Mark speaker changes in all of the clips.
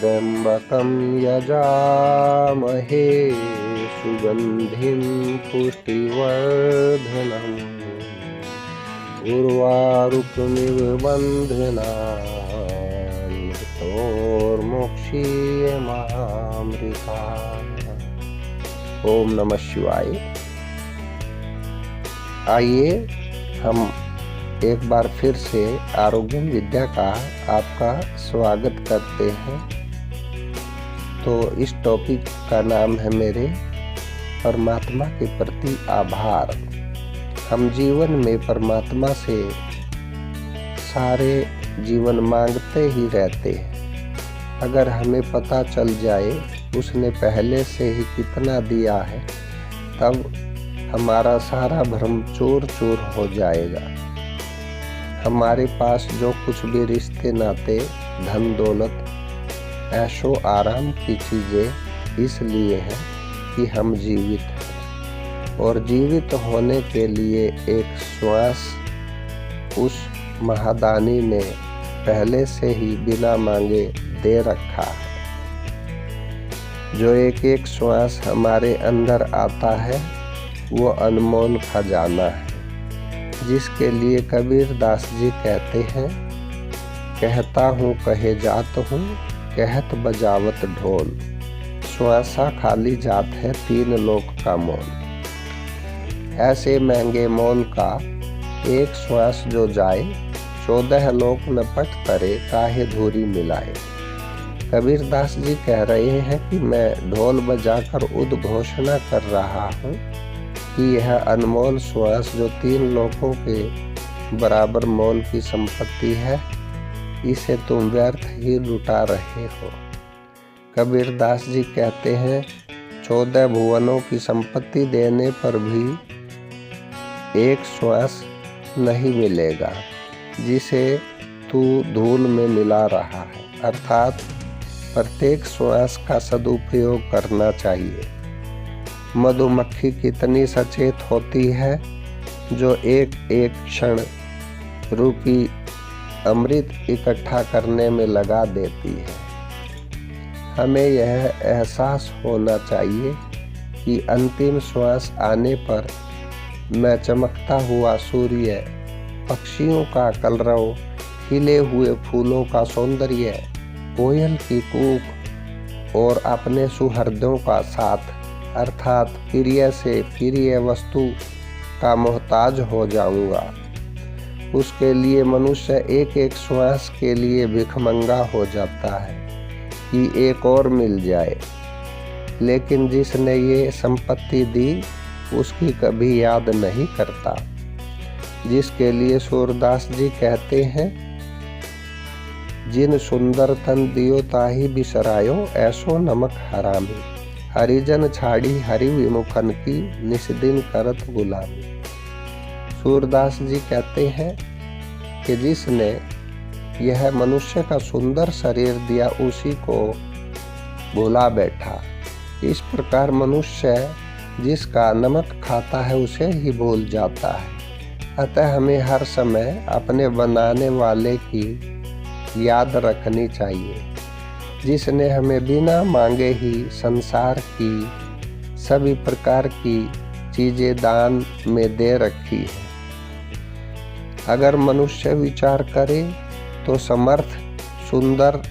Speaker 1: त्र्यम्बकं यजामहे सुगन्धिं पुष्टिवर्धनम् उर्वारुकमिव बन्धनान् मृतोर्मोक्षीयमामृतात्। ओम नमः शिवाय। आइए हम एक बार फिर से आरोग्य विद्या का आपका स्वागत करते हैं। तो इस टॉपिक का नाम है मेरे परमात्मा के प्रति आभार। हम जीवन में परमात्मा से सारे जीवन मांगते ही रहते हैं। अगर हमें पता चल जाए उसने पहले से ही कितना दिया है, तब हमारा सारा भ्रम चूर चूर हो जाएगा। हमारे पास जो कुछ भी रिश्ते नाते, धन दौलत, ऐशो आराम की चीजें इसलिए हैं कि हम जीवित हैं, और जीवित होने के लिए एक श्वास उस महादानी ने पहले से ही बिना मांगे दे रखा है। जो एक एक श्वास हमारे अंदर आता है वो अनमोल खजाना है, जिसके लिए कबीर दास जी कहते हैं, कहता हूँ कहे जात हूँ, कहत बजावत ढोल, श्वासा खाली जात है तीन लोक का मोल। ऐसे महंगे मोल का एक श्वास जो जाए, 14 लोक न पट करे काहे धूरी मिलाए। कबीर दास जी कह रहे हैं कि मैं ढोल बजाकर उद्घोषणा कर रहा हूँ कि यह अनमोल श्वास जो 3 लोकों के बराबर मोल की संपत्ति है, इसे तुम व्यर्थ ही लुटा रहे हो। कबीर दास जी कहते हैं, 14 भुवनों की संपत्ति देने पर भी एक श्वास नहीं मिलेगा जिसे तू धूल में मिला रहा है। अर्थात प्रत्येक श्वास का सदुपयोग करना चाहिए। मधुमक्खी कितनी सचेत होती है, जो एक एक क्षण रूपी अमृत इकट्ठा करने में लगा देती है। हमें यह एहसास होना चाहिए कि अंतिम श्वास आने पर मैं चमकता हुआ सूर्य, पक्षियों का कलरव, खिले हुए फूलों का सौंदर्य, कोयल की कूक और अपने सुहृदों का साथ अर्थात प्रिय से प्रिय वस्तु का मोहताज हो जाऊंगा। उसके लिए मनुष्य एक एक श्वास के लिए भिखमंगा हो जाता है कि एक और मिल जाए, लेकिन जिसने ये संपत्ति दी उसकी कभी याद नहीं करता। जिसके लिए सूरदास जी कहते हैं, जिन सुंदर तन दियो ताही बिसरायो, ऐसो नमक हरामी, हरिजन छाड़ी हरि विमुखन की, निस्दिन करत गुलामी। सूरदास जी कहते हैं कि जिसने यह मनुष्य का सुंदर शरीर दिया उसी को भुला बैठा। इस प्रकार मनुष्य जिसका नमक खाता है उसे ही भूल जाता है। अतः हमें हर समय अपने बनाने वाले की याद रखनी चाहिए, जिसने हमें बिना मांगे ही संसार की सभी प्रकार की चीजें दान में दे रखी है। अगर मनुष्य विचार करे तो समर्थ सुंदर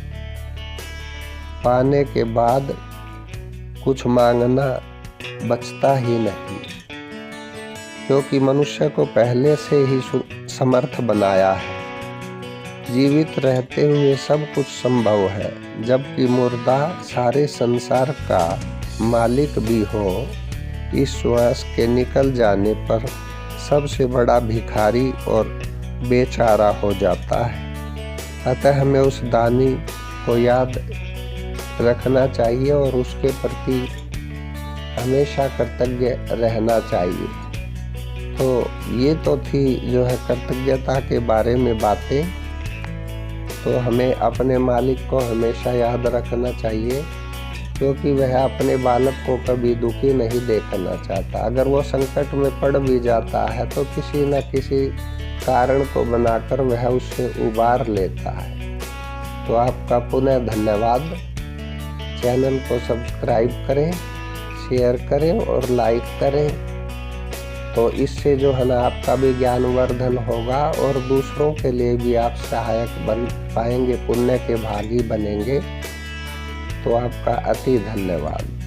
Speaker 1: पाने के बाद कुछ मांगना बचता ही नहीं, क्योंकि मनुष्य को पहले से ही समर्थ बनाया है। जीवित रहते हुए सब कुछ संभव है, जबकि मुर्दा सारे संसार का मालिक भी हो, इस श्वास के निकल जाने पर सबसे बड़ा भिखारी और बेचारा हो जाता है। अतः हमें उस दानी को याद रखना चाहिए और उसके प्रति हमेशा कृतज्ञ रहना चाहिए। तो ये तो थी जो है कृतज्ञता के बारे में बातें। तो हमें अपने मालिक को हमेशा याद रखना चाहिए, क्योंकि वह अपने बालक को कभी दुखी नहीं देखना चाहता। अगर वो संकट में पड़ भी जाता है तो किसी न किसी कारण को बनाकर वह उससे उबार लेता है। तो आपका पुनः धन्यवाद। चैनल को सब्सक्राइब करें, शेयर करें और लाइक करें। तो इससे जो है ना आपका भी ज्ञानवर्धन होगा और दूसरों के लिए भी आप सहायक बन पाएंगे, पुण्य के भागी बनेंगे। तो आपका अति धन्यवाद।